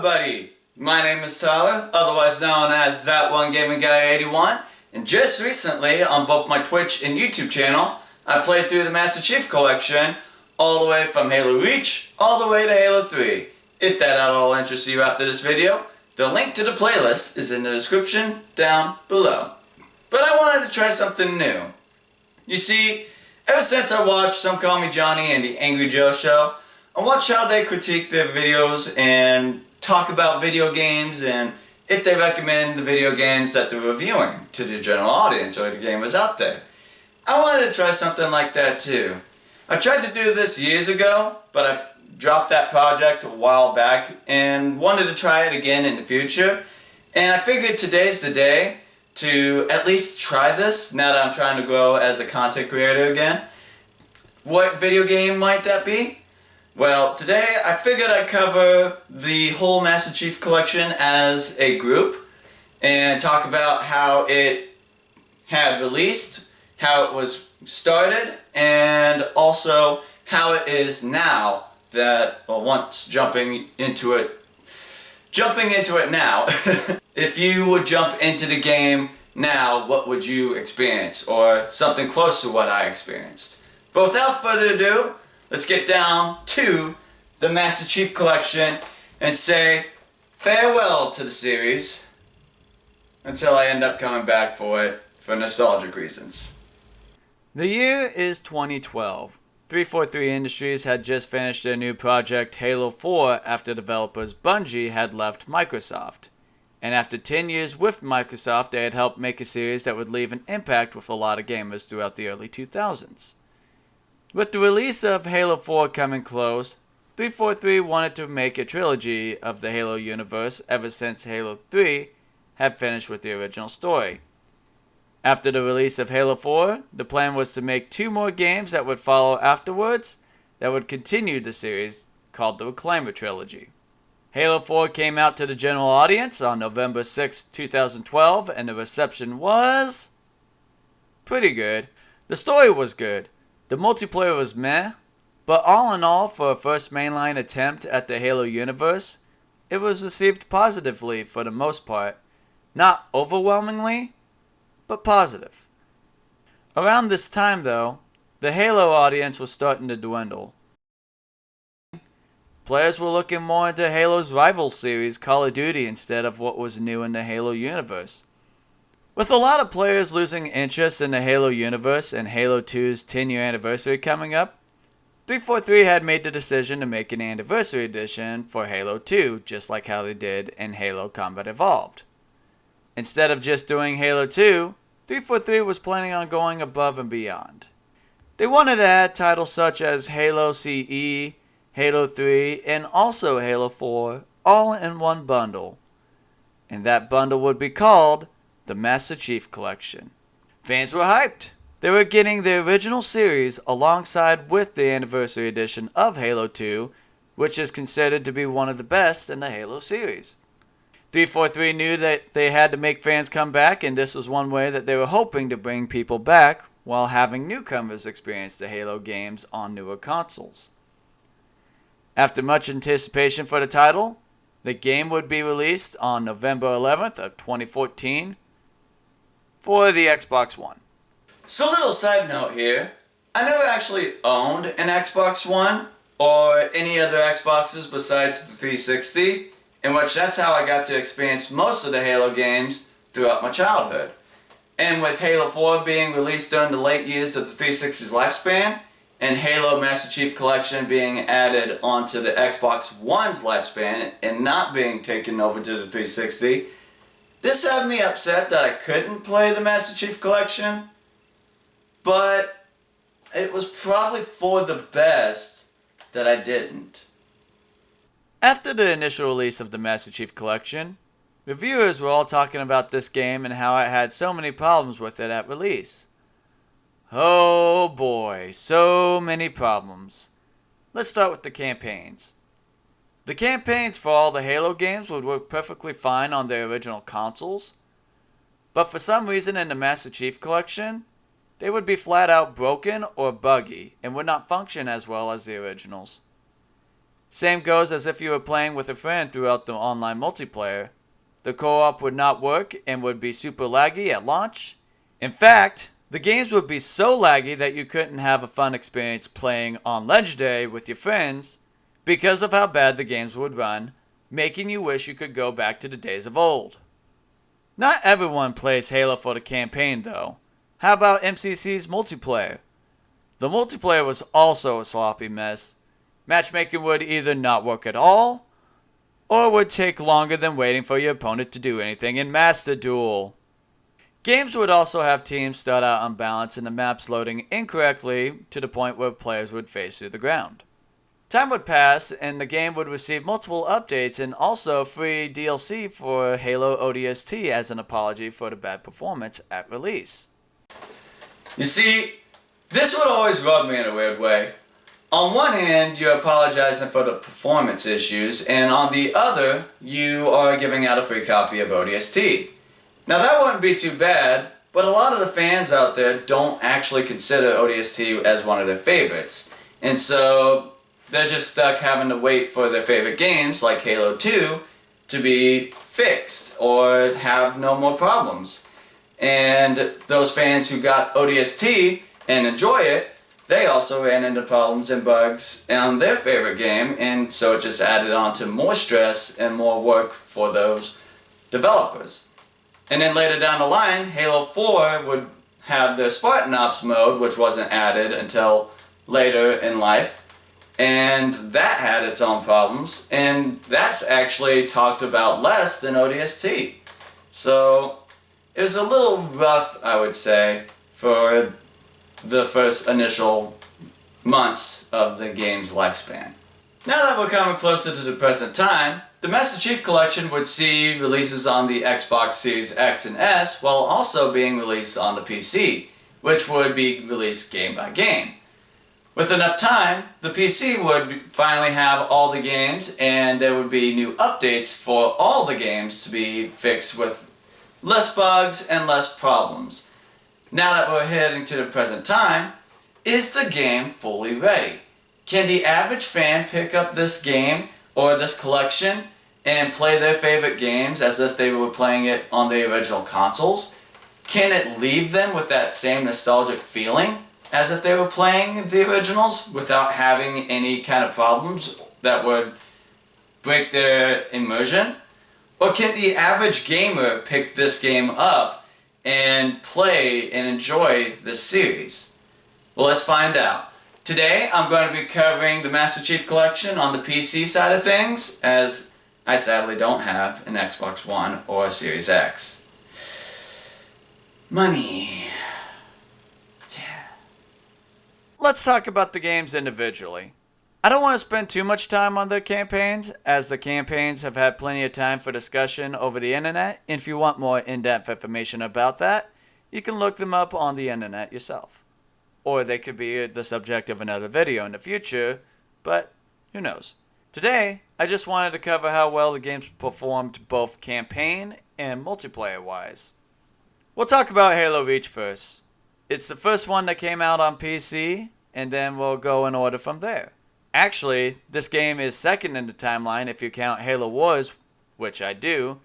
everybody! My name is Tyler, otherwise known as That One Gaming Guy 81, and just recently on both my Twitch and YouTube channel, I played through the Master Chief Collection all the way from Halo Reach all the way to Halo 3. If that at all interests you after this video, the link to the playlist is in the description down below. But I wanted to try something new. You see, ever since I watched Some Call Me Johnny and the Angry Joe Show, I watch how they critique their videos and talk about video games and if they recommend the video games that they're reviewing to the general audience or the gamers out there. I wanted to try something like that too. I tried to do this years ago, but I dropped that project a while back and wanted to try it again in the future. And I figured today's the day to at least try this now that I'm trying to grow as a content creator again. What video game might that be? Well, today I figured I'd cover the whole Master Chief Collection as a group and talk about how it had released, how it was started, and also how it is now that, well, once jumping into it now. If you would jump into the game now, what would you experience? Or something close to what I experienced. But without further ado, let's get down to the Master Chief Collection and say farewell to the series until I end up coming back for it for nostalgic reasons. The year is 2012. 343 Industries had just finished their new project Halo 4 after developers Bungie had left Microsoft. And after 10 years with Microsoft, they had helped make a series that would leave an impact with a lot of gamers throughout the early 2000s. With the release of Halo 4 coming close, 343 wanted to make a trilogy of the Halo universe ever since Halo 3 had finished with the original story. After the release of Halo 4, the plan was to make 2 more games that would follow afterwards that would continue the series, called the Reclaimer Trilogy. Halo 4 came out to the general audience on November 6, 2012, and the reception was pretty good. The story was good. The multiplayer was meh, but all in all, for a first mainline attempt at the Halo universe, it was received positively for the most part. Not overwhelmingly, but positive. Around this time though, the Halo audience was starting to dwindle. Players were looking more into Halo's rival series, Call of Duty, instead of what was new in the Halo universe. With a lot of players losing interest in the Halo universe and Halo 2's 10-year anniversary coming up, 343 had made the decision to make an anniversary edition for Halo 2, just like how they did in Halo Combat Evolved. Instead of just doing Halo 2, 343 was planning on going above and beyond. They wanted to add titles such as Halo CE, Halo 3, and also Halo 4, all in one bundle. And that bundle would be called the Master Chief Collection. Fans were hyped. They were getting the original series alongside with the anniversary edition of Halo 2, which is considered to be one of the best in the Halo series. 343 knew that they had to make fans come back, and this was one way that they were hoping to bring people back while having newcomers experience the Halo games on newer consoles. After much anticipation for the title, the game would be released on November 11th of 2014 for the Xbox One. So, little side note here, I never actually owned an Xbox One or any other Xboxes besides the 360, in which that's how I got to experience most of the Halo games throughout my childhood. And with Halo 4 being released during the late years of the 360's lifespan, and Halo Master Chief Collection being added onto the Xbox One's lifespan and not being taken over to the 360, this had me upset that I couldn't play the Master Chief Collection, but it was probably for the best that I didn't. After the initial release of the Master Chief Collection, reviewers were all talking about this game and how it had so many problems with it at release. Oh boy, so many problems. Let's start with the campaigns. The campaigns for all the Halo games would work perfectly fine on their original consoles, but for some reason in the Master Chief Collection, they would be flat out broken or buggy and would not function as well as the originals. Same goes as if you were playing with a friend throughout the online multiplayer. The co-op would not work and would be super laggy at launch. In fact, the games would be so laggy that you couldn't have a fun experience playing on Legendary with your friends because of how bad the games would run, making you wish you could go back to the days of old. Not everyone plays Halo for the campaign though. How about MCC's multiplayer? The multiplayer was also a sloppy mess. Matchmaking would either not work at all, or would take longer than waiting for your opponent to do anything in Master Duel. Games would also have teams start out unbalanced and the maps loading incorrectly to the point where players would face through the ground. Time would pass and the game would receive multiple updates and also free DLC for Halo ODST as an apology for the bad performance at release. You see, this would always rub me in a weird way. On one hand, you're apologizing for the performance issues, and on the other, you are giving out a free copy of ODST. Now that wouldn't be too bad, but a lot of the fans out there don't actually consider ODST as one of their favorites. And so they're just stuck having to wait for their favorite games like Halo 2 to be fixed or have no more problems. And those fans who got ODST and enjoy it, they also ran into problems and bugs on their favorite game, and so it just added on to more stress and more work for those developers. And then later down the line, Halo 4 would have the Spartan Ops mode, which wasn't added until later in life, and that had its own problems, and that's actually talked about less than ODST. So it was a little rough, I would say, for the first initial months of the game's lifespan. Now that we're coming closer to the present time, the Master Chief Collection would see releases on the Xbox Series X and S while also being released on the PC, which would be released game by game. With enough time, the PC would finally have all the games and there would be new updates for all the games to be fixed with less bugs and less problems. Now that we're heading to the present time, is the game fully ready? Can the average fan pick up this game or this collection and play their favorite games as if they were playing it on the original consoles? Can it leave them with that same nostalgic feeling as if they were playing the originals without having any kind of problems that would break their immersion? Or can the average gamer pick this game up and play and enjoy this series? Well, let's find out. Today, I'm going to be covering the Master Chief Collection on the PC side of things, as I sadly don't have an Xbox One or a Series X. Money. Yeah. Let's talk about the games individually. I don't want to spend too much time on the campaigns, as the campaigns have had plenty of time for discussion over the internet, and if you want more in-depth information about that, you can look them up on the internet yourself. Or they could be the subject of another video in the future, but who knows. Today, I just wanted to cover how well the games performed both campaign and multiplayer-wise. We'll talk about Halo Reach first. It's the first one that came out on PC, and then we'll go in order from there. Actually, this game is second in the timeline if you count Halo Wars, which I do,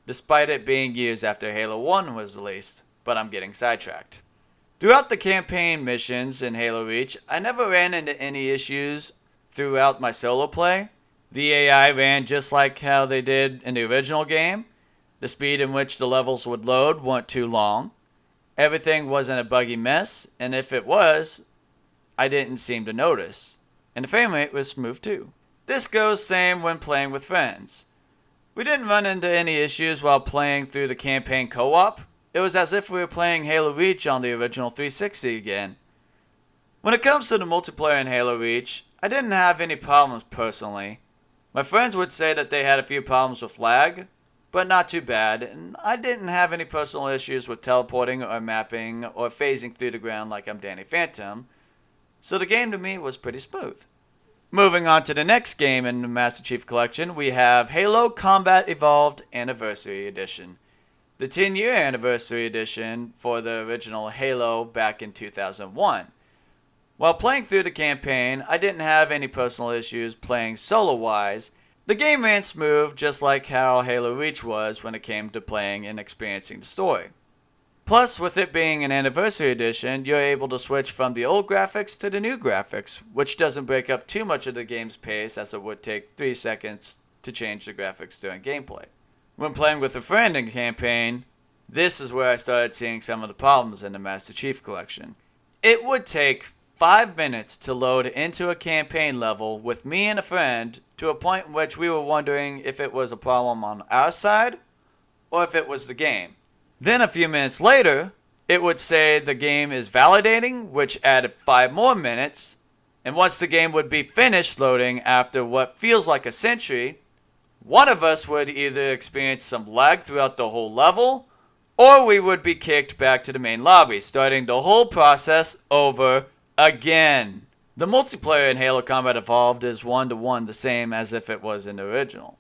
despite it being years after Halo 1 was released, but I'm getting sidetracked. Throughout the campaign missions in Halo Reach, I never ran into any issues throughout my solo play. The AI ran just like how they did in the original game. The speed in which the levels would load weren't too long. Everything wasn't a buggy mess, and if it was, I didn't seem to notice. And the frame rate was smooth too. This goes same when playing with friends. We didn't run into any issues while playing through the campaign co-op. It was as if we were playing Halo Reach on the original 360 again. When it comes to the multiplayer in Halo Reach, I didn't have any problems personally. My friends would say that they had a few problems with lag, but not too bad, and I didn't have any personal issues with teleporting or mapping or phasing through the ground like I'm Danny Phantom, so the game to me was pretty smooth. Moving on to the next game in the Master Chief Collection, we have Halo Combat Evolved Anniversary Edition. The 10-year anniversary edition for the original Halo back in 2001. While playing through the campaign, I didn't have any personal issues playing solo-wise. The game ran smooth, just like how Halo Reach was when it came to playing and experiencing the story. Plus, with it being an Anniversary Edition, you're able to switch from the old graphics to the new graphics, which doesn't break up too much of the game's pace as it would take 3 seconds to change the graphics during gameplay. When playing with a friend in campaign, this is where I started seeing some of the problems in the Master Chief Collection. It would take 5 minutes to load into a campaign level with me and a friend to a point in which we were wondering if it was a problem on our side or if it was the game. Then a few minutes later, it would say the game is validating, which added 5 more minutes, and once the game would be finished loading after what feels like a century, one of us would either experience some lag throughout the whole level, or we would be kicked back to the main lobby, starting the whole process over again. The multiplayer in Halo Combat Evolved is 1-to-1 the same as if it was in the original.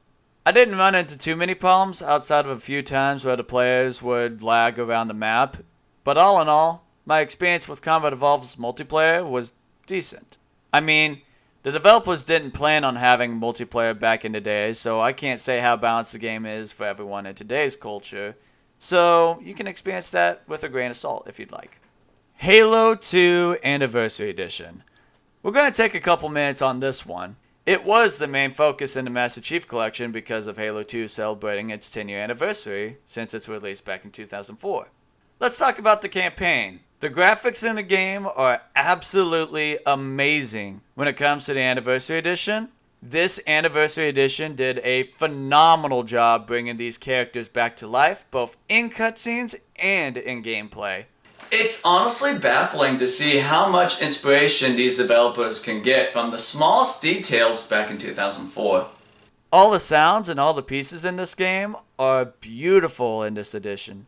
I didn't run into too many problems outside of a few times where the players would lag around the map, but all in all, my experience with Combat Evolved's multiplayer was decent. I mean, the developers didn't plan on having multiplayer back in the day, so I can't say how balanced the game is for everyone in today's culture, so you can experience that with a grain of salt if you'd like. Halo 2 Anniversary Edition. We're going to take a couple minutes on this one. It was the main focus in the Master Chief Collection because of Halo 2 celebrating its 10-year anniversary since its release back in 2004. Let's talk about the campaign. The graphics in the game are absolutely amazing when it comes to the Anniversary Edition. This Anniversary Edition did a phenomenal job bringing these characters back to life, both in cutscenes and in gameplay. It's honestly baffling to see how much inspiration these developers can get from the smallest details back in 2004. All the sounds and all the pieces in this game are beautiful in this edition.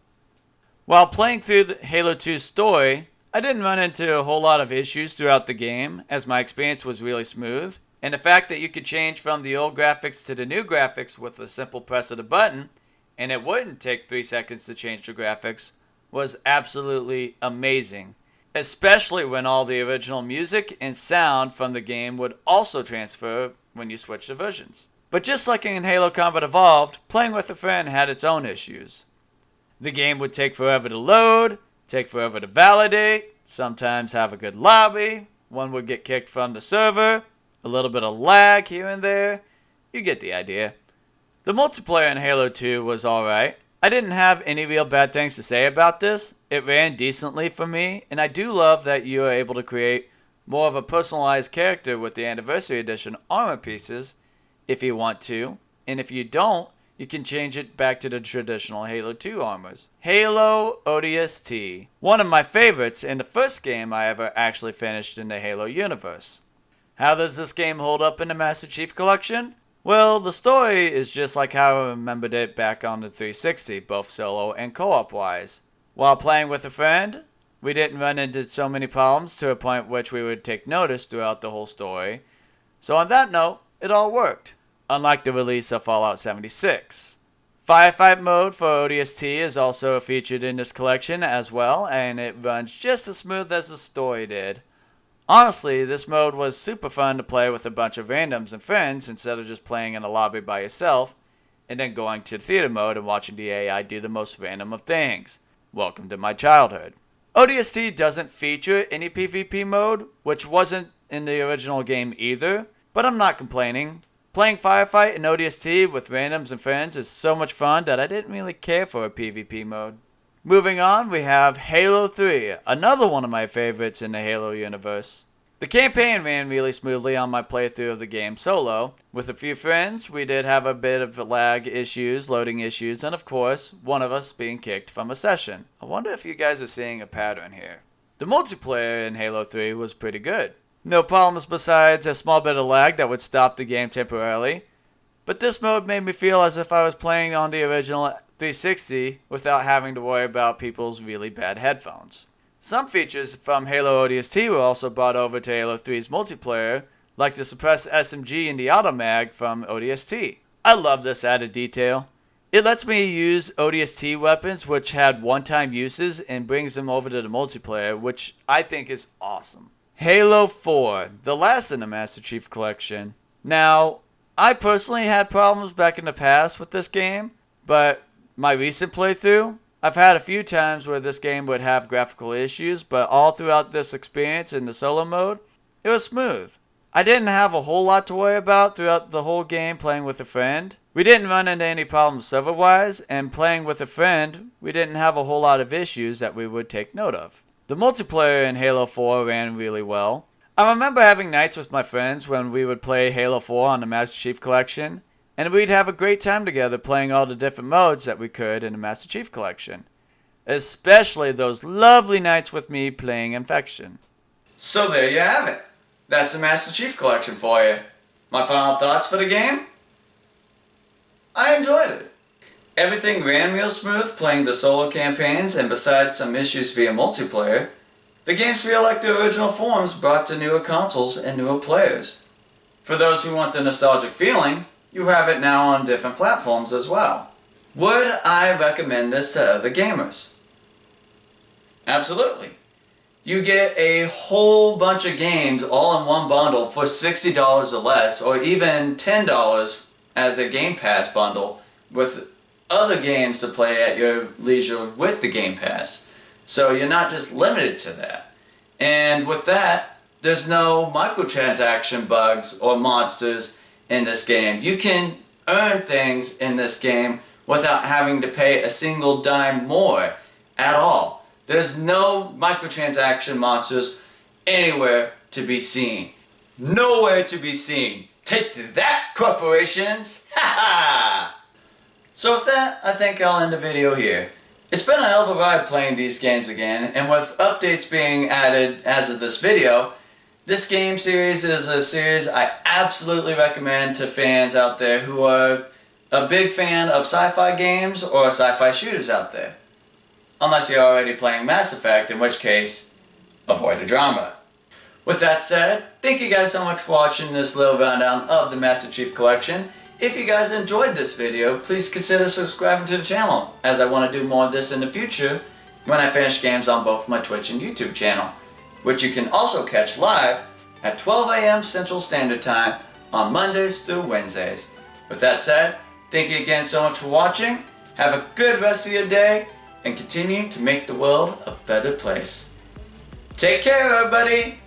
While playing through the Halo 2 story, I didn't run into a whole lot of issues throughout the game, as my experience was really smooth, and the fact that you could change from the old graphics to the new graphics with a simple press of the button, and it wouldn't take 3 seconds to change the graphics, was absolutely amazing, especially when all the original music and sound from the game would also transfer when you switch the versions. But just like in Halo Combat Evolved, playing with a friend had its own issues. The game would take forever to load, take forever to validate, sometimes have a good lobby, one would get kicked from the server, a little bit of lag here and there, you get the idea. The multiplayer in Halo 2 was alright. I didn't have any real bad things to say about this. It ran decently for me, and I do love that you are able to create more of a personalized character with the Anniversary Edition armor pieces if you want to, and if you don't, you can change it back to the traditional Halo 2 armors. Halo ODST, one of my favorites and the first game I ever actually finished in the Halo universe. How does this game hold up in the Master Chief Collection? Well, the story is just like how I remembered it back on the 360, both solo and co-op wise. While playing with a friend, we didn't run into so many problems to a point which we would take notice throughout the whole story. So on that note, it all worked, unlike the release of Fallout 76. Firefight mode for ODST is also featured in this collection as well, and it runs just as smooth as the story did. Honestly, this mode was super fun to play with a bunch of randoms and friends instead of just playing in a lobby by yourself and then going to theater mode and watching the AI do the most random of things. Welcome to my childhood. ODST doesn't feature any PvP mode, which wasn't in the original game either, but I'm not complaining. Playing Firefight and ODST with randoms and friends is so much fun that I didn't really care for a PvP mode. Moving on, we have Halo 3, another one of my favorites in the Halo universe. The campaign ran really smoothly on my playthrough of the game solo. With a few friends, we did have a bit of lag issues, loading issues, and of course, one of us being kicked from a session. I wonder if you guys are seeing a pattern here. The multiplayer in Halo 3 was pretty good. No problems besides a small bit of lag that would stop the game temporarily. But this mode made me feel as if I was playing on the original 360 without having to worry about people's really bad headphones. Some features from Halo ODST were also brought over to Halo 3's multiplayer, like the suppressed SMG in the automag from ODST. I love this added detail. It lets me use ODST weapons which had one-time uses and brings them over to the multiplayer, which I think is awesome. Halo 4, the last in the Master Chief Collection. Now, I personally had problems back in the past with this game, but my recent playthrough, I've had a few times where this game would have graphical issues, but all throughout this experience in the solo mode, it was smooth. I didn't have a whole lot to worry about throughout the whole game playing with a friend. We didn't run into any problems server-wise, and playing with a friend, we didn't have a whole lot of issues that we would take note of. The multiplayer in Halo 4 ran really well. I remember having nights with my friends when we would play Halo 4 on the Master Chief Collection, and we'd have a great time together playing all the different modes that we could in the Master Chief Collection. Especially those lovely nights with me playing Infection. So there you have it. That's the Master Chief Collection for you. My final thoughts for the game? I enjoyed it. Everything ran real smooth playing the solo campaigns, and besides some issues via multiplayer, the games feel like the original forms brought to newer consoles and newer players. For those who want the nostalgic feeling, you have it now on different platforms as well. Would I recommend this to other gamers? Absolutely. You get a whole bunch of games all in one bundle for $60 or less, or even $10 as a Game Pass bundle with other games to play at your leisure with the Game Pass. So you're not just limited to that. And with that, there's no microtransaction bugs or monsters in this game. You can earn things in this game without having to pay a single dime more at all. There's no microtransaction monsters anywhere to be seen. Nowhere to be seen. Take that, corporations! Ha ha! So with that, I think I'll end the video here. It's been a hell of a ride playing these games again, and with updates being added as of this video, this game series is a series I absolutely recommend to fans out there who are a big fan of sci-fi games or sci-fi shooters out there. Unless you're already playing Mass Effect, in which case, avoid the drama. With that said, thank you guys so much for watching this little rundown of the Master Chief Collection. If you guys enjoyed this video, please consider subscribing to the channel, as I want to do more of this in the future when I finish games on both my Twitch and YouTube channel, which you can also catch live at 12 AM Central Standard Time on Mondays through Wednesdays. With that said, thank you again so much for watching, have a good rest of your day, and continue to make the world a better place. Take care, everybody!